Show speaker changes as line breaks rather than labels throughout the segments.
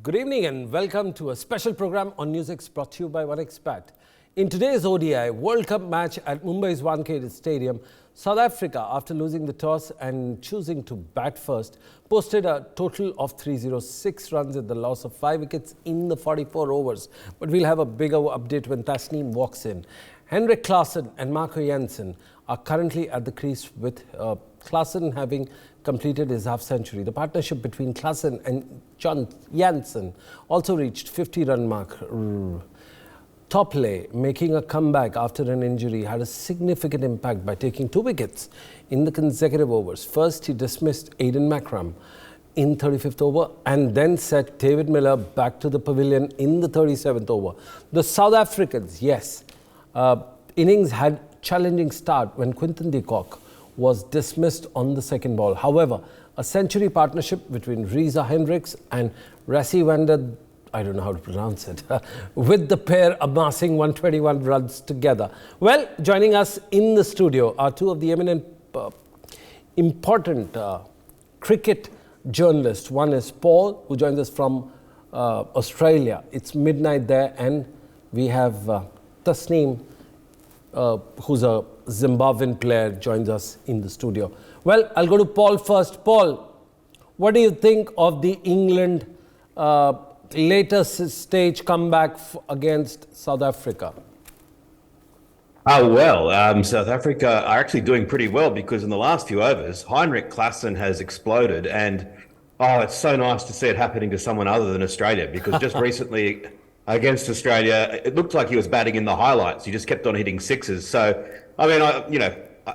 Good evening and welcome to a special program on NewsX brought to you by OneXpat. In today's ODI World Cup match at Mumbai's Wankhede Stadium, South Africa, after losing the toss and choosing to bat first, posted a total of 306 runs at the loss of 5 wickets in the 44 overs. But we'll have a bigger update when Tasneem walks in. Henrik Klaasen and Marco Jansen are currently at the crease, with Klaasen having completed his half-century. The partnership between Klaasen and Jansen also reached 50-run mark. Topley, making a comeback after an injury, had a significant impact by taking 2 wickets in the consecutive overs. First, he dismissed Aiden Makram in 35th over and then set David Miller back to the pavilion in the 37th over. The South Africans, innings had challenging start when Quinton de Kock was dismissed on the second ball. However, a century partnership between Reza Hendricks and Rassie van der, I don't know how to pronounce it, with the pair amassing 121 runs together. Well, joining us in the studio are two of the eminent, important cricket journalists. One is Paul, who joins us from Australia. It's midnight there, and we have Tasneem, who's a Zimbabwean player, joins us in the studio. Well, I'll go to Paul first. Paul, what do you think of the England latest stage comeback against South Africa?
South Africa are actually doing pretty well, because in the last few overs, Henrik Klaasen has exploded, and it's so nice to see it happening to someone other than Australia, because just recently against Australia, it looked like he was batting in the highlights. He just kept on hitting sixes. So, I mean,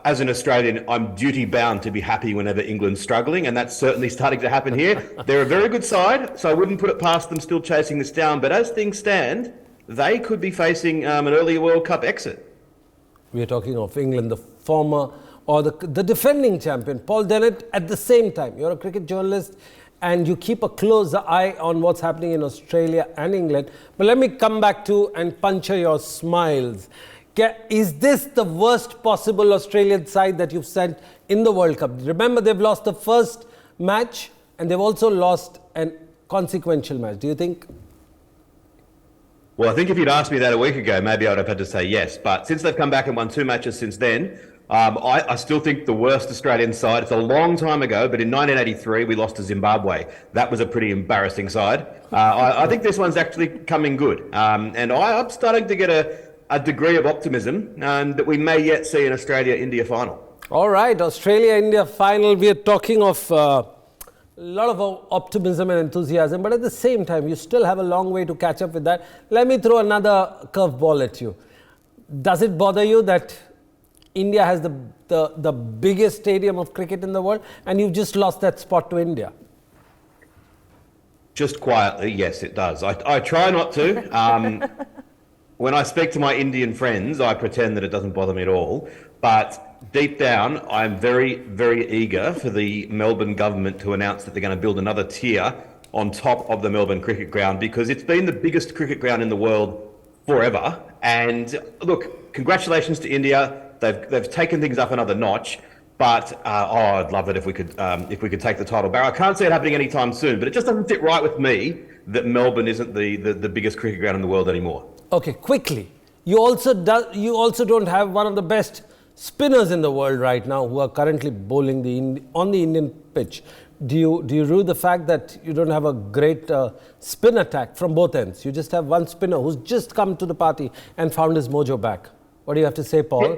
as an Australian, I'm duty bound to be happy whenever England's struggling, and that's certainly starting to happen here. They're a very good side, so I wouldn't put it past them still chasing this down. But as things stand, they could be facing an early World Cup exit.
We are talking of England, the former or the defending champion, Paul Dennett. At the same time, you're a cricket journalist and you keep a close eye on what's happening in Australia and England. But let me come back to and puncture your smiles. Is this the worst possible Australian side that you've sent in the World Cup? Remember, they've lost the first match and they've also lost a consequential match. Do you think?
Well, I think if you'd asked me that a week ago, maybe I would have had to say yes. But since they've come back and won 2 matches since then, I still think the worst Australian side, it's a long time ago, but in 1983, we lost to Zimbabwe. That was a pretty embarrassing side. I think this one's actually coming good. And I'm starting to get a degree of optimism that we may yet see an Australia-India final.
All right, Australia-India final. We are talking of a lot of optimism and enthusiasm, but at the same time, you still have a long way to catch up with that. Let me throw another curveball at you. Does it bother you that India has the biggest stadium of cricket in the world and you've just lost that spot to India?
Just quietly, yes, it does. I try not to. When I speak to my Indian friends, I pretend that it doesn't bother me at all. But deep down, I'm very, very eager for the Melbourne government to announce that they're going to build another tier on top of the Melbourne cricket ground, because it's been the biggest cricket ground in the world forever. And look, congratulations to India. They've taken things up another notch. But I'd love it if we could take the title back. I can't see it happening anytime soon, but it just doesn't fit right with me that Melbourne isn't the biggest cricket ground in the world anymore.
Okay, quickly. You also don't have one of the best spinners in the world right now, who are currently bowling on the Indian pitch. Do you rue the fact that you don't have a great spin attack from both ends? You just have one spinner who's just come to the party and found his mojo back. What do you have to say, Paul?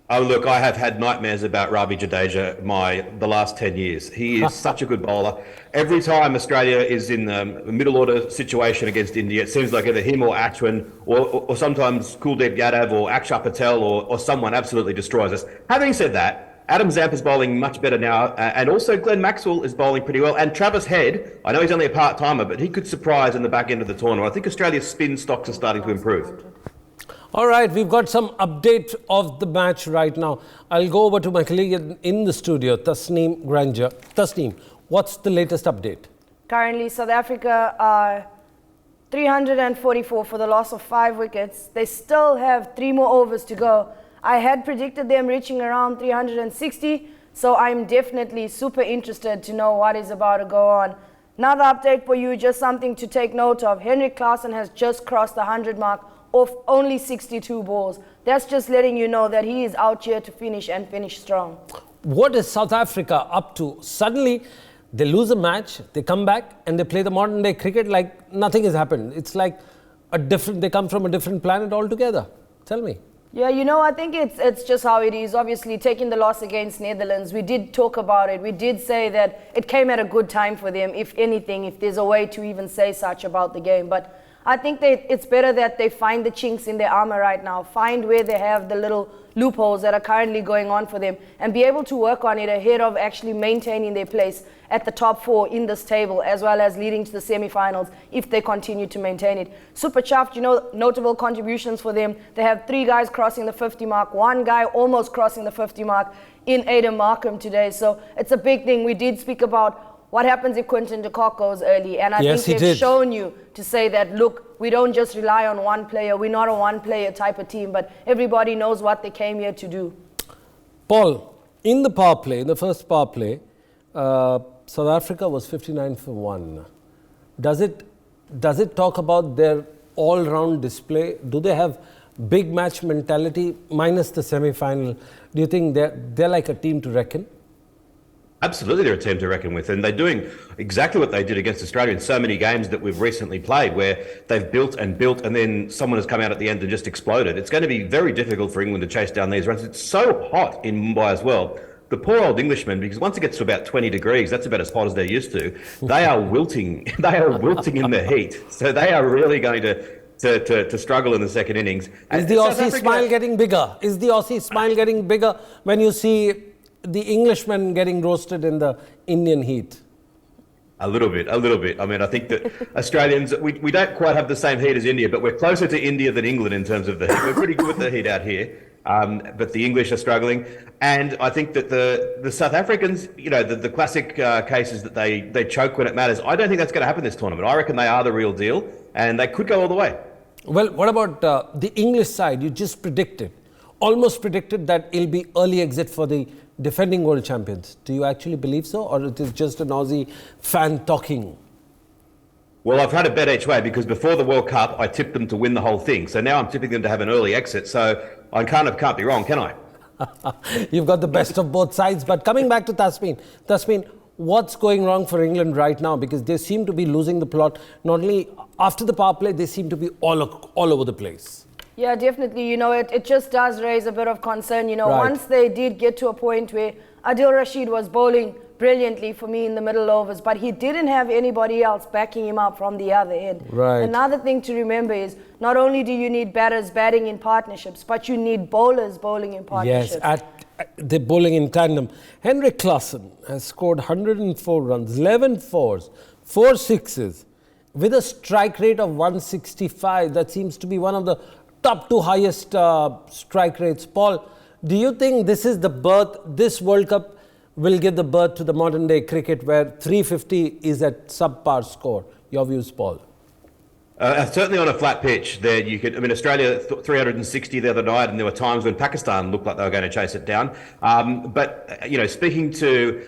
Oh, look, I have had nightmares about Ravi Jadeja the last 10 years. He is such a good bowler. Every time Australia is in the middle order situation against India, it seems like either him or Ashwin or sometimes Kuldeep Yadav or Akshar Patel or someone absolutely destroys us. Having said that, Adam Zamp is bowling much better now, and also Glenn Maxwell is bowling pretty well. And Travis Head, I know he's only a part-timer, but he could surprise in the back end of the tournament. I think Australia's spin stocks are starting to improve.
All right, we've got some update of the match right now. I'll go over to my colleague in the studio, Tasneem Granger. Tasneem, what's the latest update?
Currently, South Africa are 344 for the loss of 5 wickets. They still have 3 more overs to go. I had predicted them reaching around 360, so I'm definitely super interested to know what is about to go on. Another update for you, just something to take note of. Henrik Klaassen has just crossed the 100 mark off only 62 balls. That's just letting you know that he is out here to finish and finish strong.
What is South Africa up to? Suddenly, they lose a match, they come back and they play the modern day cricket like nothing has happened. It's like they come from a different planet altogether. Tell me.
Yeah, I think it's just how it is. Obviously, taking the loss against Netherlands, we did talk about it. We did say that it came at a good time for them, if anything, if there's a way to even say such about the game. But I think it's better that they find the chinks in their armor right now, find where they have the little loopholes that are currently going on for them, and be able to work on it ahead of actually maintaining their place at the top 4 in this table, as well as leading to the semi-finals if they continue to maintain it. Super chuffed, notable contributions for them. They have 3 guys crossing the 50 mark, 1 guy almost crossing the 50 mark in Aiden Markham today. So it's a big thing. We did speak about what happens if Quinton de Kock goes early, and I think they've shown you to say that, look, we don't just rely on one player. We're not a one-player type of team, but everybody knows what they came here to do.
Paul, in the power play, in the first power play, South Africa was 59 for 1. Does it talk about their all-round display? Do they have big match mentality minus the semi-final? Do you think they're like a team to reckon?
Absolutely, they're a team to reckon with, and they're doing exactly what they did against Australia in so many games that we've recently played, where they've built, and then someone has come out at the end and just exploded. It's going to be very difficult for England to chase down these runs. It's so hot in Mumbai as well. The poor old Englishmen, because once it gets to about 20 degrees, that's about as hot as they're used to. They are wilting. They are wilting in the heat. So they are really going to struggle in the second innings.
Is the Aussie smile getting bigger? Is the Aussie smile getting bigger when you see the Englishmen getting roasted in the Indian heat?
A little bit. I mean, I think that Australians, we don't quite have the same heat as India, but we're closer to India than England in terms of the heat. We're pretty good with the heat out here, but the English are struggling. And I think that the South Africans, the classic cases that they choke when it matters, I don't think that's going to happen this tournament. I reckon they are the real deal, and they could go all the way.
Well, what about the English side? You just almost predicted that it'll be early exit for the defending world champions. Do you actually believe so, or it is just an Aussie fan talking?
Well, I've had a bet each way, because before the World Cup, I tipped them to win the whole thing. So now I'm tipping them to have an early exit. So I can't be wrong, can I?
You've got the best of both sides. But coming back to Tasmin, what's going wrong for England right now? Because they seem to be losing the plot. Not only after the power play, they seem to be all over the place.
Yeah, definitely. It just does raise a bit of concern.
Right.
Once they did get to a point where Adil Rashid was bowling brilliantly for me in the middle overs, but he didn't have anybody else backing him up from the other end.
Right.
Another thing to remember is not only do you need batters batting in partnerships, but you need bowlers bowling in partnerships.
Yes, they're bowling in tandem. Henrik Klaassen has scored 104 runs, 11 fours, 4 sixes, with a strike rate of 165. That seems to be one of the top 2 highest strike rates. Paul, do you think this is the birth, this World Cup will give the birth to the modern day cricket where 350 is at subpar score? Your views, Paul?
Certainly on a flat pitch, Australia 360 the other night, and there were times when Pakistan looked like they were going to chase it down. But speaking to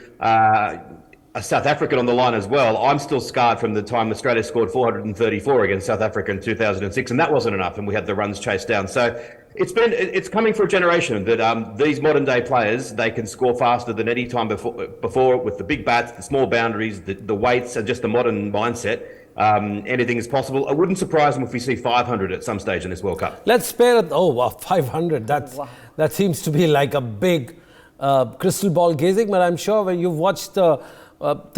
a South African on the line as well, I'm still scarred from the time Australia scored 434 against South Africa in 2006, and that wasn't enough, and we had the runs chased down. So it's coming for a generation that these modern day players, they can score faster than any time before with the big bats, the small boundaries, the weights, and just the modern mindset. Anything is possible. It wouldn't surprise them if we see 500 at some stage in this World Cup.
Let's spare it. Oh, wow, 500. That seems to be like a big crystal ball gazing, but I'm sure when you've watched the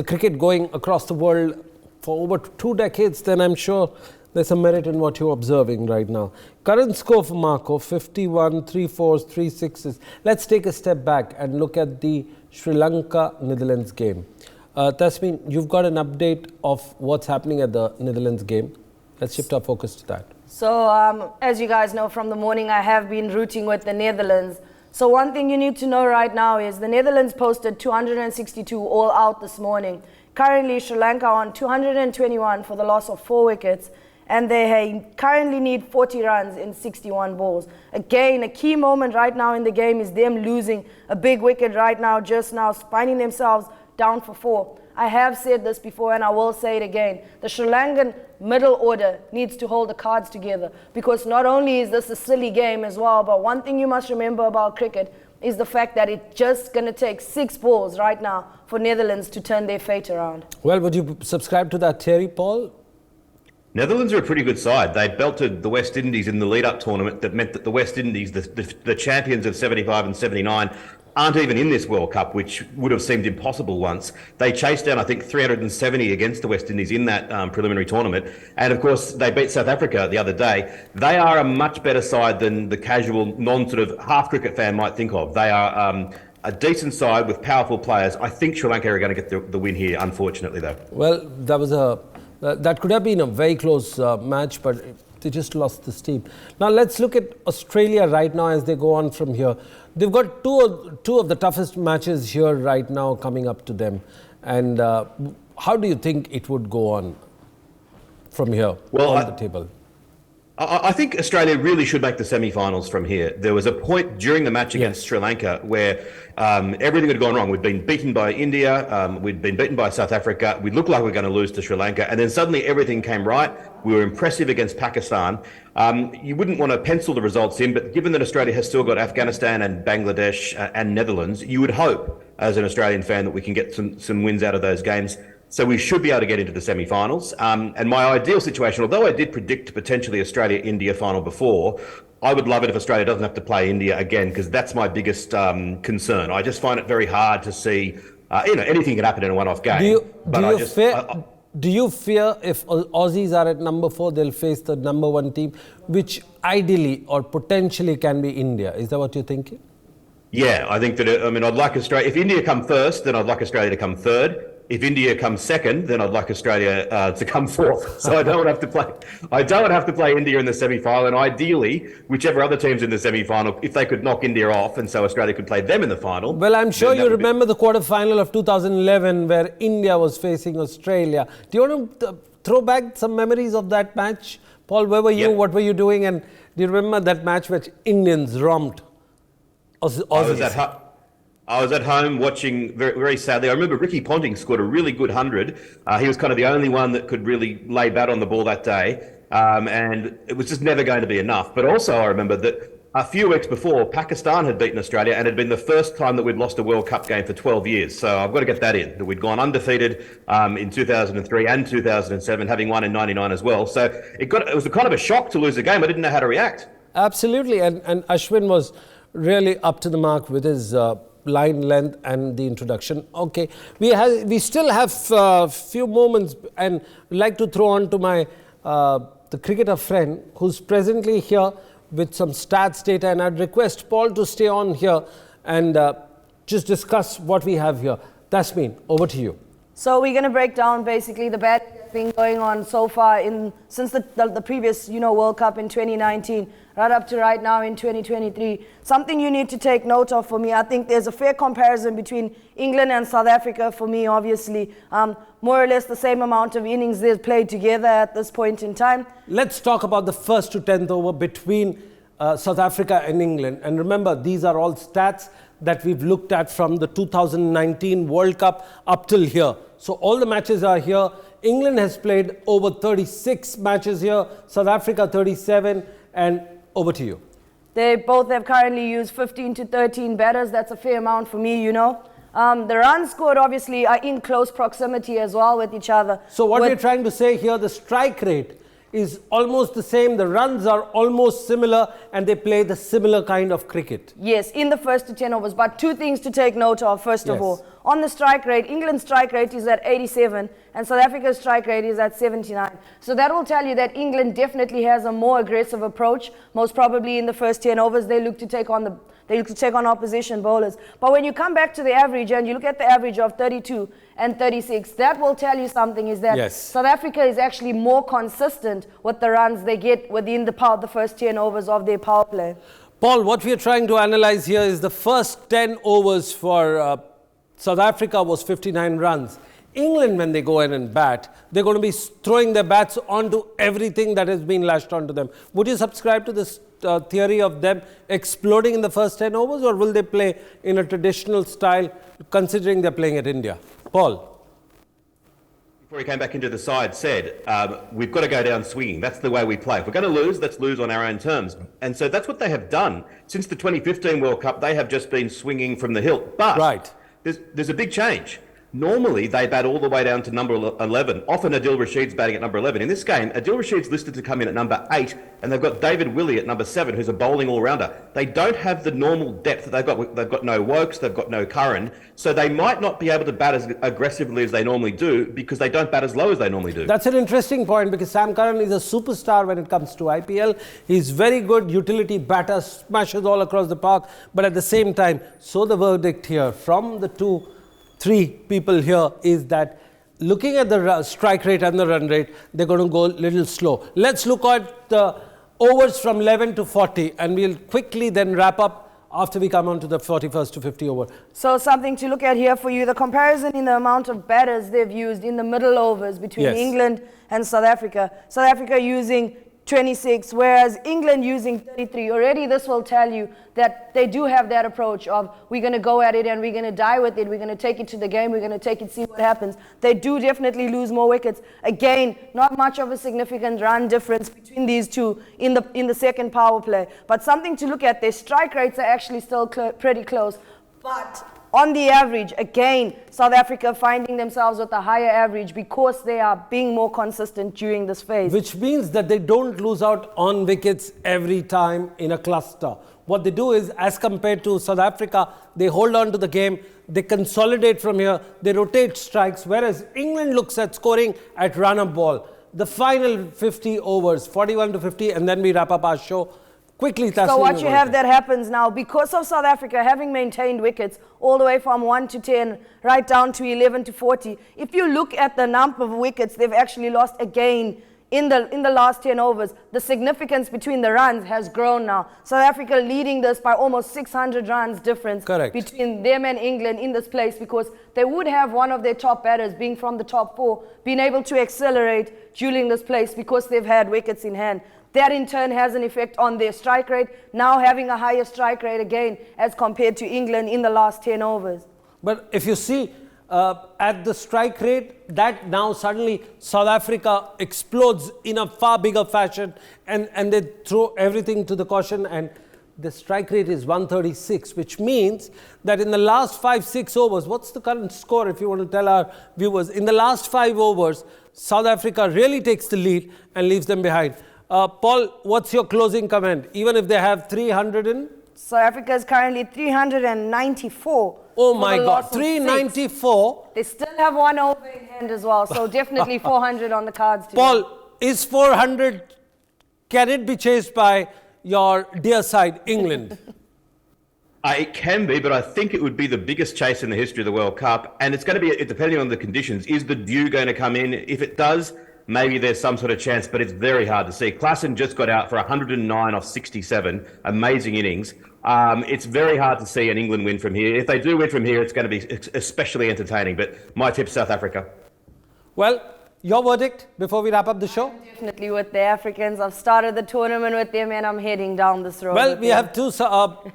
cricket going across the world for over 2 decades, then I'm sure there's some merit in what you're observing right now. Current score for Marco, 51, 3 fours, 3 sixes. Let's take a step back and look at the Sri Lanka-Netherlands game. Tasmin, you've got an update of what's happening at the Netherlands game. Let's shift our focus to that.
So, as you guys know from the morning, I have been rooting with the Netherlands. So one thing you need to know right now is the Netherlands posted 262 all out this morning. Currently, Sri Lanka on 221 for the loss of 4 wickets, and they currently need 40 runs in 61 balls. Again, a key moment right now in the game is them losing a big wicket right now, just now, finding themselves down for 4. I have said this before and I will say it again. The Sri Lankan middle order needs to hold the cards together, because not only is this a silly game as well, but one thing you must remember about cricket is the fact that it's just going to take 6 balls right now for Netherlands to turn their fate around.
Well, would you subscribe to that theory, Paul?
Netherlands are a pretty good side. They belted the West Indies in the lead-up tournament. That meant that the West Indies, the champions of 75 and 79, aren't even in this World Cup, which would have seemed impossible once. They chased down, I think, 370 against the West Indies in that preliminary tournament. And, of course, they beat South Africa the other day. They are a much better side than the casual, half-cricket fan might think of. They are a decent side with powerful players. I think Sri Lanka are going to get the win here, unfortunately, though.
Well, that could have been a very close match, but they just lost the steam. Now let's look at Australia right now as they go on from here. They've got two of the toughest matches here right now coming up to them. And how do you think it would go on from here on the table?
I think Australia really should make the semi-finals from here. There was a point during the match against Sri Lanka where everything had gone wrong. We'd been beaten by India, we'd been beaten by South Africa, we looked like we were going to lose to Sri Lanka, and then suddenly everything came right. We were impressive against Pakistan. You wouldn't want to pencil the results in, but given that Australia has still got Afghanistan and Bangladesh and Netherlands, you would hope, as an Australian fan, that we can get some wins out of those games. So we should be able to get into the semi-finals. And my ideal situation, although I did predict potentially Australia-India final before, I would love it if Australia doesn't have to play India again, because that's my biggest concern. I just find it very hard to see, anything can happen in a one-off game.
Do you fear if Aussies are at number 4, they'll face the number 1 team, which ideally or potentially can be India? Is that what you're thinking?
Yeah, I think that, I'd like Australia, if India come first, then I'd like Australia to come third. If India comes second, then I'd like Australia to come fourth. So I don't have to play India in the semi-final. And ideally, whichever other teams in the semi-final, if they could knock India off, and so Australia could play them in the final.
Well, I'm sure you remember the quarter-final of 2011 where India was facing Australia. Do you want to throw back some memories of that match? Paul, where were you? Yep. What were you doing? And do you remember that match which Indians romped Aussies?
I was at home watching very, very sadly. I remember Ricky Ponting scored a really good 100. He was kind of the only one that could really lay bat on the ball that day. And it was just never going to be enough. But also I remember that a few weeks before, Pakistan had beaten Australia and had been the first time that we'd lost a World Cup game for 12 years. So I've got to get that in, that we'd gone undefeated in 2003 and 2007, having won in 99 as well. So it was a kind of a shock to lose a game. I didn't know how to react.
Absolutely. And Ashwin was really up to the mark with his line length and the introduction. Okay, we still have a few moments, and I'd like to throw on to my the cricketer friend who's presently here with some stats data, and I'd request Paul to stay on here and just discuss what we have here. Tasmin, over to you.
So we're going to break down basically the bad thing going on so far since the previous World Cup in 2019 right up to right now in 2023. Something you need to take note of for me. I think there's a fair comparison between England and South Africa for me, obviously. More or less the same amount of innings they've played together at this point in time.
Let's talk about the first to 10th over between South Africa and England. And remember, these are all stats that we've looked at from the 2019 World Cup up till here. So all the matches are here. England has played over 36 matches here, South Africa 37, and over to you.
They both have currently used 15 to 13 batters. That's a fair amount for me, The runs scored obviously are in close proximity as well with each other.
So what we're trying to say here, the strike rate is almost the same, the runs are almost similar, and they play the similar kind of cricket.
Yes, in the first to 10 overs. But two things to take note of, first of all. On the strike rate, England's strike rate is at 87, and South Africa's strike rate is at 79. So that will tell you that England definitely has a more aggressive approach. Most probably in the first 10 overs, they look to take on opposition bowlers. But when you come back to the average and you look at the average of 32 and 36, that will tell you something, is that South Africa is actually more consistent with the runs they get within the first 10 overs of their power play.
Paul, what we are trying to analyze here is the first 10 overs for South Africa was 59 runs. England, when they go in and bat, they're going to be throwing their bats onto everything that has been lashed onto them. Would you subscribe to this theory of them exploding in the first 10 overs, or will they play in a traditional style, considering they're playing at India? Paul?
before he came back into the side, said, we've got to go down swinging. That's the way we play. If we're going to lose, let's lose on our own terms. And so that's what they have done. Since the 2015 World Cup, they have just been swinging from the hilt. But there's a big change. Normally, they bat all the way down to number 11. Often Adil Rashid's batting at number 11. In this game, Adil Rashid's listed to come in at number 8, and they've got David Willey at number 7, who's a bowling all-rounder. They don't have the normal depth that they've got. They've got no Wokes, they've got no Curran, so they might not be able to bat as aggressively as they normally do because they don't bat as low as they normally do.
That's an interesting point because Sam Curran is a superstar when it comes to IPL. He's very good utility batter, smashes all across the park, but at the same time, so the verdict here from the three people here is that looking at the strike rate and the run rate, they're going to go a little slow. Let's look at the overs from 11 to 40 and we'll quickly then wrap up after we come on to the 41st to 50 over.
So something to look at here for you, the comparison in the amount of batters they've used in the middle overs between England and South Africa. South Africa using 26, whereas England using 33. Already this will tell you that they do have that approach of we're going to go at it and we're going to die with it. We're going to take it to the game. We're going to take it, see what happens. They do definitely lose more wickets. Again, not much of a significant run difference between these two in the second power play. But something to look at, their strike rates are actually still pretty close. But on the average, again, South Africa finding themselves with a higher average because they are being more consistent during this phase.
Which means that they don't lose out on wickets every time in a cluster. What they do is, as compared to South Africa, they hold on to the game, they consolidate from here, they rotate strikes, whereas England looks at scoring at run-up ball. The final 50 overs, 41 to 50, and then we wrap up our show. Quickly,
so what you have that happens now, because of South Africa having maintained wickets all the way from 1 to 10, right down to 11 to 40, if you look at the number of wickets they've actually lost again in the last 10 overs, the significance between the runs has grown now. South Africa leading this by almost 600 runs difference between them and England in this place, because they would have one of their top batters being from the top 4, being able to accelerate during this place because they've had wickets in hand. That in turn has an effect on their strike rate, now having a higher strike rate again as compared to England in the last 10 overs.
But if you see at the strike rate, that now suddenly South Africa explodes in a far bigger fashion and they throw everything to the caution, and the strike rate is 136, which means that in the last 5-6 overs, what's the current score if you want to tell our viewers? In the last 5 overs, South Africa really takes the lead and leaves them behind. Paul, what's your closing comment? Even if they have 300 in?
South Africa is currently 394.
Oh my God, 394.
They still have one over in hand as well, so definitely 400 on the cards today.
Paul, is 400, can it be chased by your dear side, England?
It can be, but I think it would be the biggest chase in the history of the World Cup. And it's going to be, depending on the conditions, is the dew going to come in? If it does, maybe there's some sort of chance, but it's very hard to see. Klassen just got out for 109 off 67. Amazing innings. It's very hard to see an England win from here. If they do win from here, it's going to be especially entertaining. But my tip's South Africa.
Well, your verdict before we wrap up the show?
I'm definitely with the Africans. I've started the tournament with them and I'm heading down this road.
Well, we have 2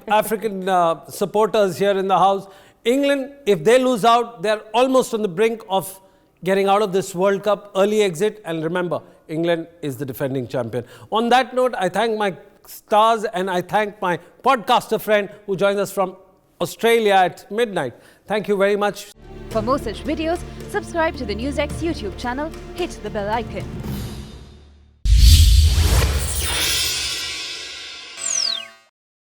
African supporters here in the house. England, if they lose out, they're almost on the brink of getting out of this World Cup, early exit. And remember, England is the defending champion. On that note, I thank my stars and I thank my podcaster friend who joins us from Australia at midnight. Thank you very much.
For more such videos, subscribe to the NewsX YouTube channel, hit the bell icon.